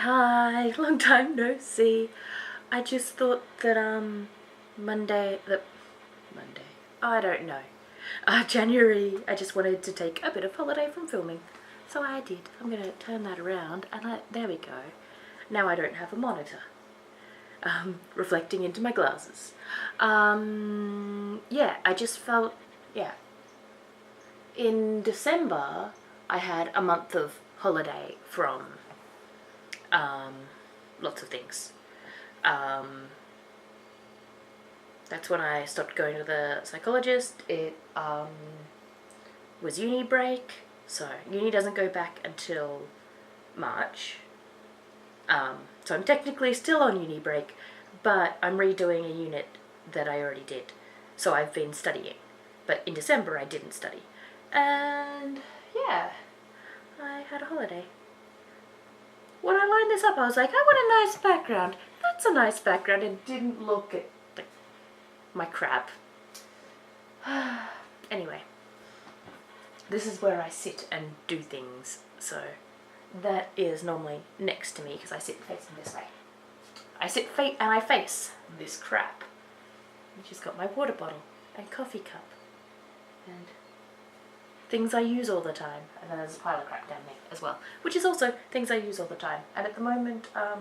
Hi, long time no see. I just thought that I don't know. January, I just wanted to take a bit of holiday from filming. So I did. I'm gonna turn that around and there we go. Now I don't have a monitor. Reflecting into my glasses. Yeah, I just felt, yeah. In December, I had a month of holiday from lots of things. That's when I stopped going to the psychologist. It was uni break, so uni doesn't go back until March. So I'm technically still on uni break, but I'm redoing a unit that I already did. So I've been studying, but in December I didn't study. And yeah, I had a holiday. When I lined this up, I was like, I want a nice background. That's a nice background. It didn't look at my crap. Anyway, this is where I sit and do things. So that is normally next to me because I sit facing this way. I sit and I face this crap. Which has got my water bottle and coffee cup and things I use all the time. And then there's a pile of crap down there as well, which is also things I use all the time. And at the moment, a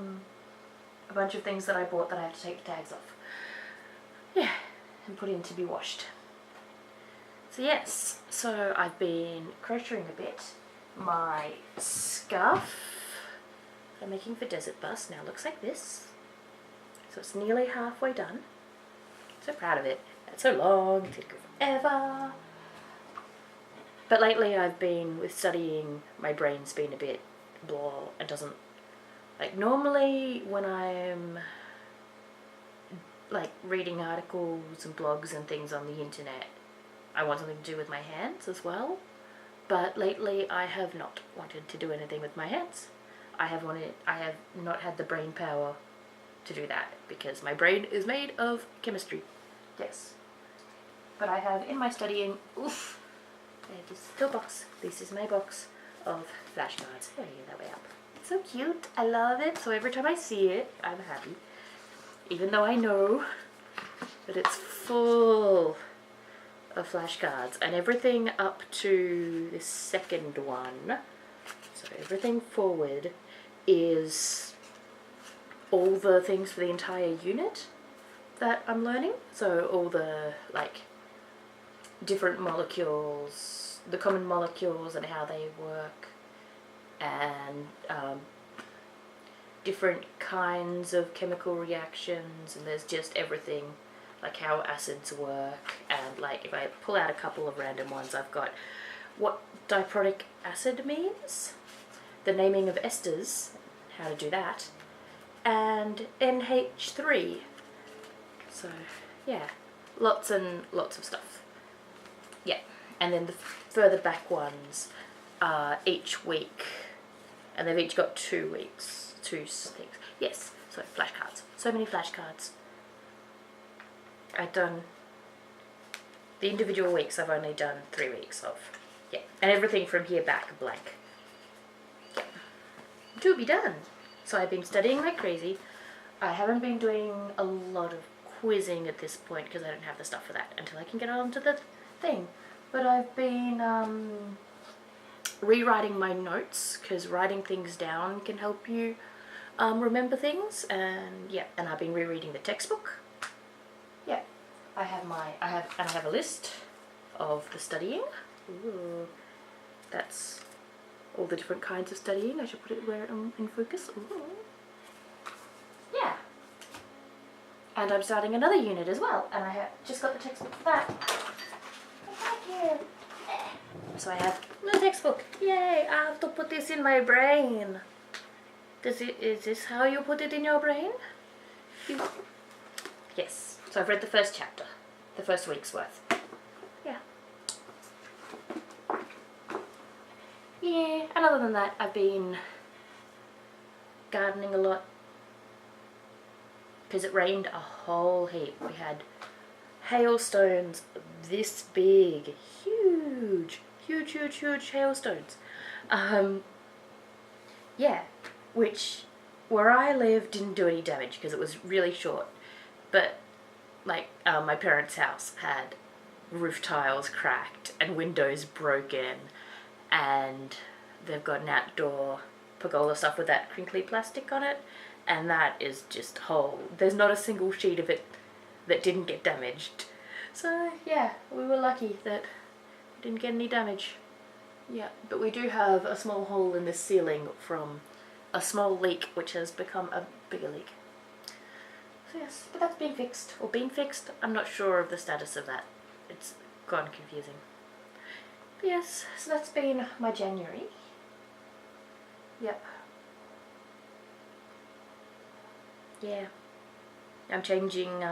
bunch of things that I bought that I have to take the tags off. Yeah, and put in to be washed. So yes, so I've been crocheting a bit. My scarf that I'm making for Desert Bus now looks like this. So it's nearly halfway done. So proud of it. It's so long, it took forever. But lately I've been, with studying, my brain's been a bit blah. It doesn't, like normally when I'm like reading articles and blogs and things on the internet, I want something to do with my hands as well. But lately I have not wanted to do anything with my hands. I have not had the brain power to do that because my brain is made of chemistry. Yes. But I have in my studying, oof, this little box. This is my box of flashcards. There you go, that way up. It's so cute. I love it. So every time I see it, I'm happy. Even though I know that it's full of flashcards and everything up to this second one. So everything forward is all the things for the entire unit that I'm learning. So all the like different molecules, the common molecules and how they work, and different kinds of chemical reactions, and there's just everything, like how acids work, and like if I pull out a couple of random ones, I've got what diprotic acid means, the naming of esters, how to do that, and NH3. So yeah, lots and lots of stuff. Yeah, and then the further back ones are each week, and they've each got 2 weeks. 2 things. Yes, so flashcards. So many flashcards. I've done the individual weeks. I've only done 3 weeks of. Yeah, and everything from here back blank. Yeah, to be done. So I've been studying like crazy. I haven't been doing a lot of quizzing at this point because I don't have the stuff for that until I can get on to the thing. But I've been rewriting my notes because writing things down can help you remember things, and yeah, and I've been rereading the textbook. Yeah, I have a list of the studying. Ooh, that's all the different kinds of studying. I should put it where I'm in focus. Ooh. Yeah, and I'm starting another unit as well, and I have just got the textbook for that. Here. So I have the textbook. Yay! I have to put this in my brain. Is this how you put it in your brain? Yes. So I've read the first chapter, the first week's worth. Yeah. Yeah. And other than that, I've been gardening a lot because it rained a whole heap. We had hailstones this big, huge hailstones. Yeah, which where I live didn't do any damage because it was really short, but like my parents' house had roof tiles cracked and windows broken, and they've got an outdoor pergola stuff with that crinkly plastic on it, and that is just whole. There's not a single sheet of it that didn't get damaged. So yeah, we were lucky that we didn't get any damage. Yeah, but we do have a small hole in the ceiling from a small leak which has become a bigger leak. So yes, but that's been fixed, or been fixed. I'm not sure of the status of that. It's gone confusing. But yes, so that's been my January. Yep. Yeah. I'm changing,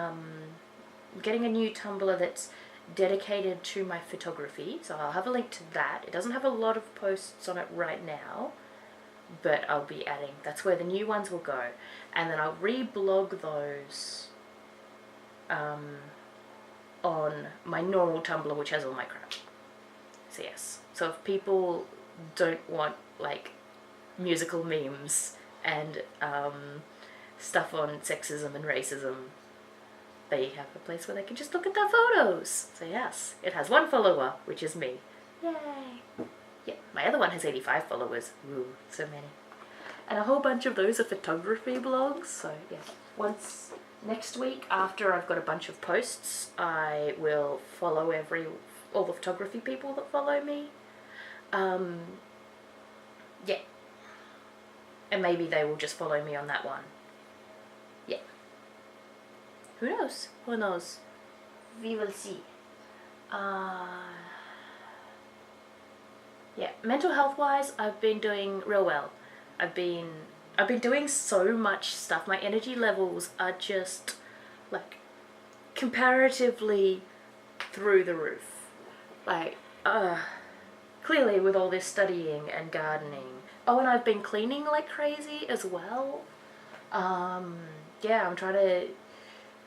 getting a new Tumblr that's dedicated to my photography, so I'll have a link to that. It doesn't have a lot of posts on it right now, but I'll be adding, that's where the new ones will go, and then I'll reblog those on my normal Tumblr, which has all my crap. So yes, so if people don't want like musical memes and stuff on sexism and racism, they have a place where they can just look at their photos. So yes, it has one follower, which is me. Yay! Yeah, my other one has 85 followers. Ooh, so many. And a whole bunch of those are photography blogs. So yeah, once next week, after I've got a bunch of posts, I will follow all the photography people that follow me. Yeah. And maybe they will just follow me on that one. Yeah. Who knows? Who knows? We will see. Yeah, mental health wise, I've been doing real well. I've been doing so much stuff. My energy levels are just like comparatively through the roof. Like, clearly with all this studying and gardening. Oh, and I've been cleaning like crazy as well. Yeah, I'm trying to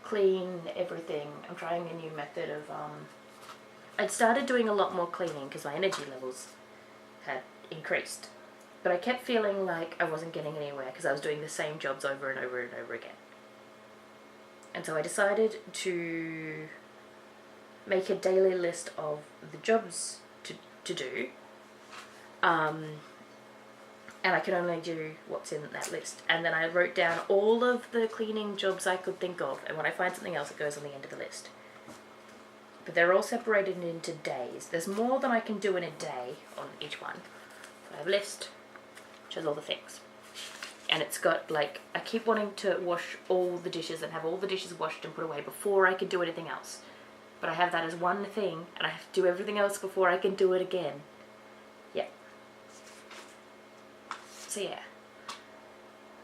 clean everything. I'm trying a new method of, I'd started doing a lot more cleaning because my energy levels had increased. But I kept feeling like I wasn't getting anywhere because I was doing the same jobs over and over and over again. And so I decided to make a daily list of the jobs to do. And I can only do what's in that list. And then I wrote down all of the cleaning jobs I could think of, and when I find something else, it goes on the end of the list. But they're all separated into days. There's more than I can do in a day on each one. So I have a list, which has all the things. And it's got, like, I keep wanting to wash all the dishes and have all the dishes washed and put away before I can do anything else. But I have that as one thing, and I have to do everything else before I can do it again. Yeah. So yeah.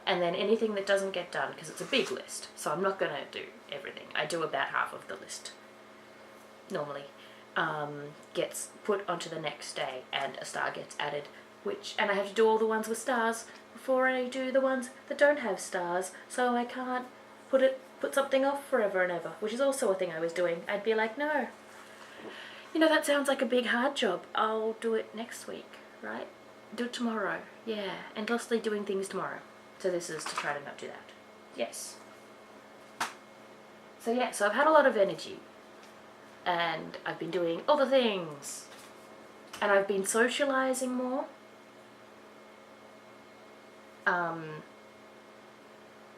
And then anything that doesn't get done, because it's a big list, so I'm not going to do everything. I do about half of the list, normally, gets put onto the next day, and a star gets added, and I have to do all the ones with stars before I do the ones that don't have stars, so I can't put something off forever and ever, which is also a thing I was doing. I'd be like, no, you know, that sounds like a big hard job. I'll do it next week, right? Do it tomorrow. Yeah, endlessly doing things tomorrow. So this is to try to not do that. Yes. So yeah, so I've had a lot of energy. And I've been doing other things. And I've been socializing more.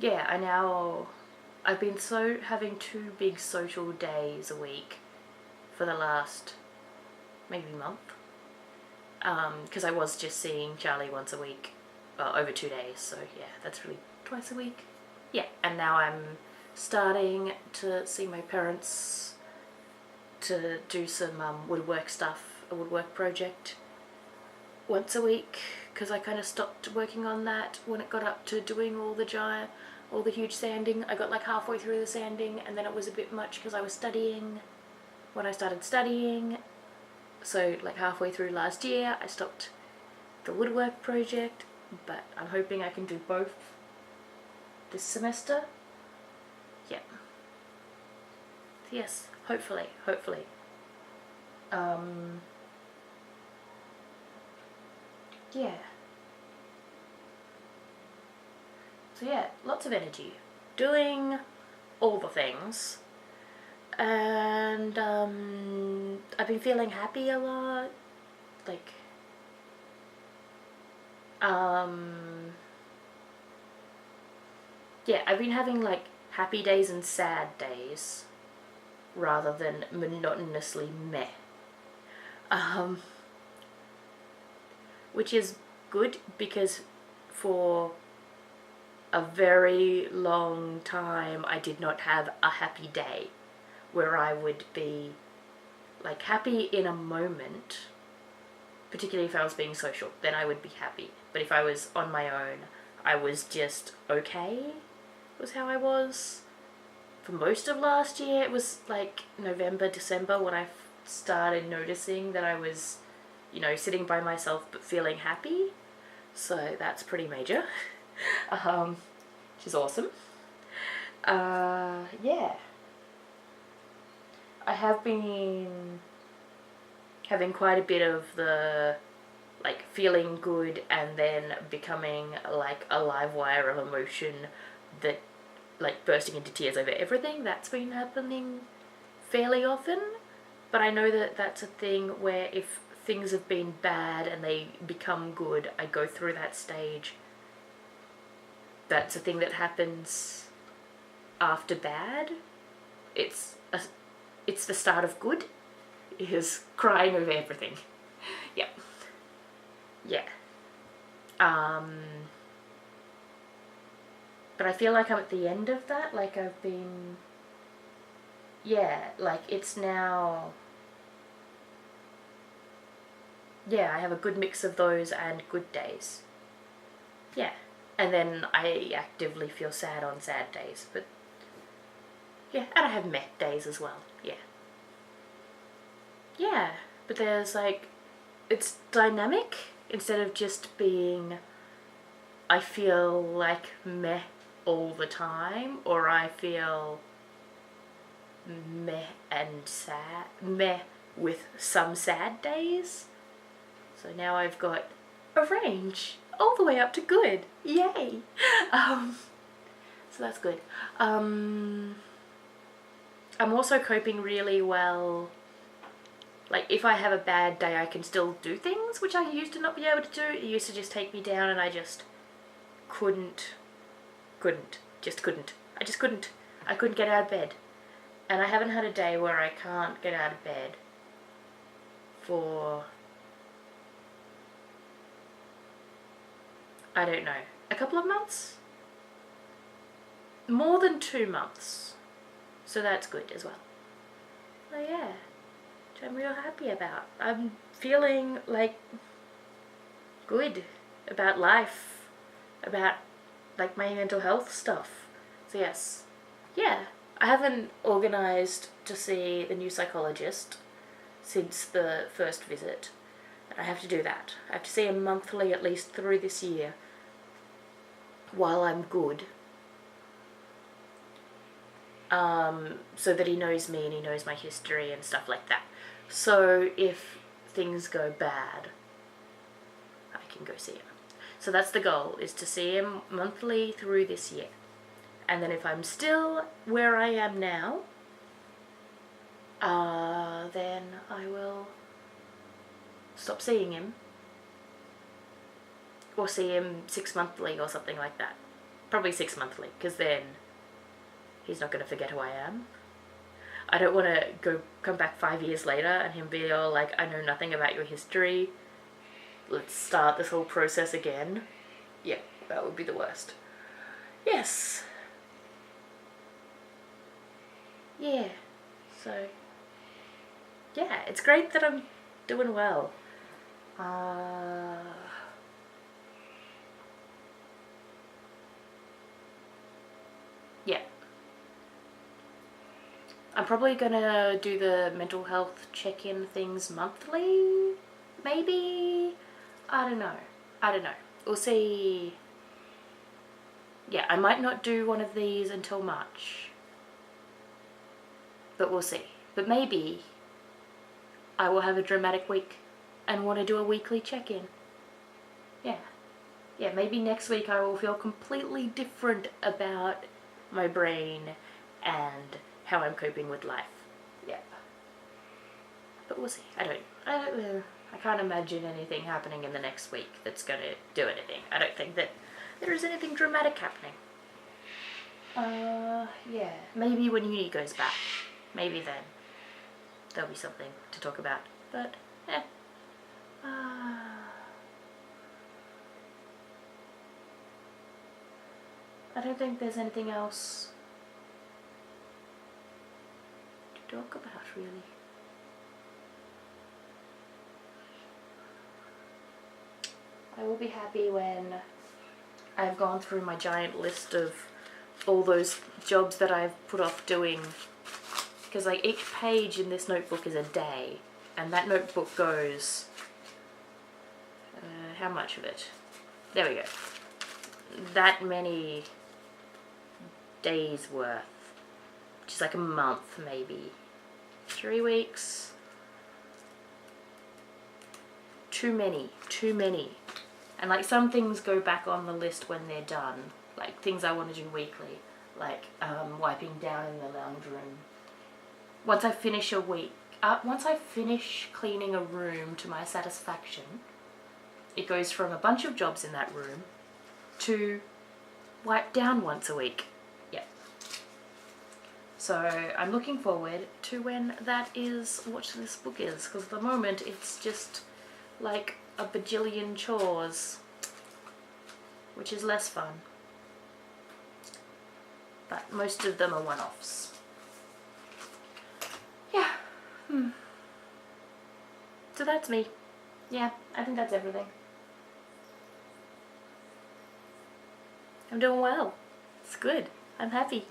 Yeah, I've been having 2 big social days a week for the last maybe month. Because I was just seeing Charlie once a week, over 2 days, so yeah, that's really twice a week. Yeah, and now I'm starting to see my parents to do some woodwork stuff, a woodwork project once a week, because I kind of stopped working on that when it got up to doing all the huge sanding. I got like halfway through the sanding, and then it was a bit much because I was studying when I started studying. So like halfway through last year I stopped the woodwork project, but I'm hoping I can do both this semester. Yeah. Yes, hopefully. Yeah. So yeah, lots of energy. Doing all the things. And I've been feeling happy a lot. Like, yeah, I've been having like happy days and sad days rather than monotonously meh. Which is good because for a very long time I did not have a happy day where I would be like happy in a moment, particularly if I was being social, then I would be happy. But if I was on my own, I was just okay, was how I was. For most of last year, it was like November, December when I started noticing that I was, you know, sitting by myself but feeling happy. So that's pretty major, which is awesome. Yeah. I have been having quite a bit of the like feeling good and then becoming like a live wire of emotion that like bursting into tears over everything. That's been happening fairly often, but I know that that's a thing where if things have been bad and they become good, I go through that stage. That's a thing that happens after bad. It's the start of good, is crying over everything. Yeah. Yeah. But I feel like I'm at the end of that, like I've been, yeah, like it's now, yeah, I have a good mix of those and good days. Yeah. And then I actively feel sad on sad days, but yeah, and I have meh days as well, yeah. Yeah, but there's like, it's dynamic instead of just being, I feel like meh all the time, or I feel meh and sad, meh with some sad days. So now I've got a range all the way up to good. Yay! So that's good. I'm also coping really well. Like, if I have a bad day, I can still do things, which I used to not be able to do. It used to just take me down and I just couldn't. I just couldn't. I couldn't get out of bed. And I haven't had a day where I can't get out of bed for, I don't know, a couple of months? More than 2 months. So that's good as well. So yeah, which I'm real happy about. I'm feeling like good about life, about like my mental health stuff. So yes, yeah, I haven't organised to see the new psychologist since the first visit. I have to do that. I have to see him monthly at least through this year while I'm good. So that he knows me and he knows my history and stuff like that. So if things go bad, I can go see him. So that's the goal, is to see him monthly through this year. And then if I'm still where I am now, then I will stop seeing him. Or see him 6 monthly or something like that. Probably 6 monthly, because then he's not going to forget who I am. I don't want to come back 5 years later and him be all like, I know nothing about your history. Let's start this whole process again. Yeah, that would be the worst. Yes. Yeah. So, yeah, it's great that I'm doing well. Yeah. I'm probably gonna do the mental health check-in things monthly, maybe? I don't know. We'll see. Yeah, I might not do one of these until March. But we'll see. But maybe I will have a dramatic week and want to do a weekly check-in. Yeah. yeah, maybe next week I will feel completely different about my brain and how I'm coping with life. Yeah. But we'll see. I can't imagine anything happening in the next week that's going to do anything. I don't think that there is anything dramatic happening. Yeah. Maybe when uni goes back. Maybe then there'll be something to talk about. But, eh. I don't think there's anything else to talk about, really. I will be happy when I've gone through my giant list of all those jobs that I've put off doing, because like each page in this notebook is a day, and that notebook goes, how much of it? There we go. That many days worth, which is like a month maybe. 3 weeks. Too many. And like some things go back on the list when they're done, like things I want to do weekly, like wiping down in the lounge room. Once I finish cleaning a room to my satisfaction, it goes from a bunch of jobs in that room to wipe down once a week. Yeah. So I'm looking forward to when that is what this book is, because at the moment it's just like a bajillion chores, which is less fun. But most of them are one-offs. Yeah. So that's me. Yeah, I think that's everything. I'm doing well. It's good. I'm happy.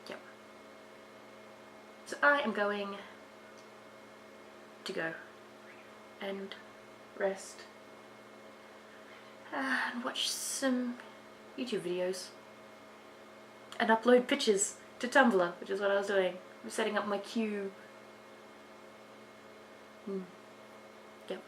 Yep. So I am going to go and rest and watch some YouTube videos and upload pictures to Tumblr, which is what I was doing. I'm setting up my queue. Yep.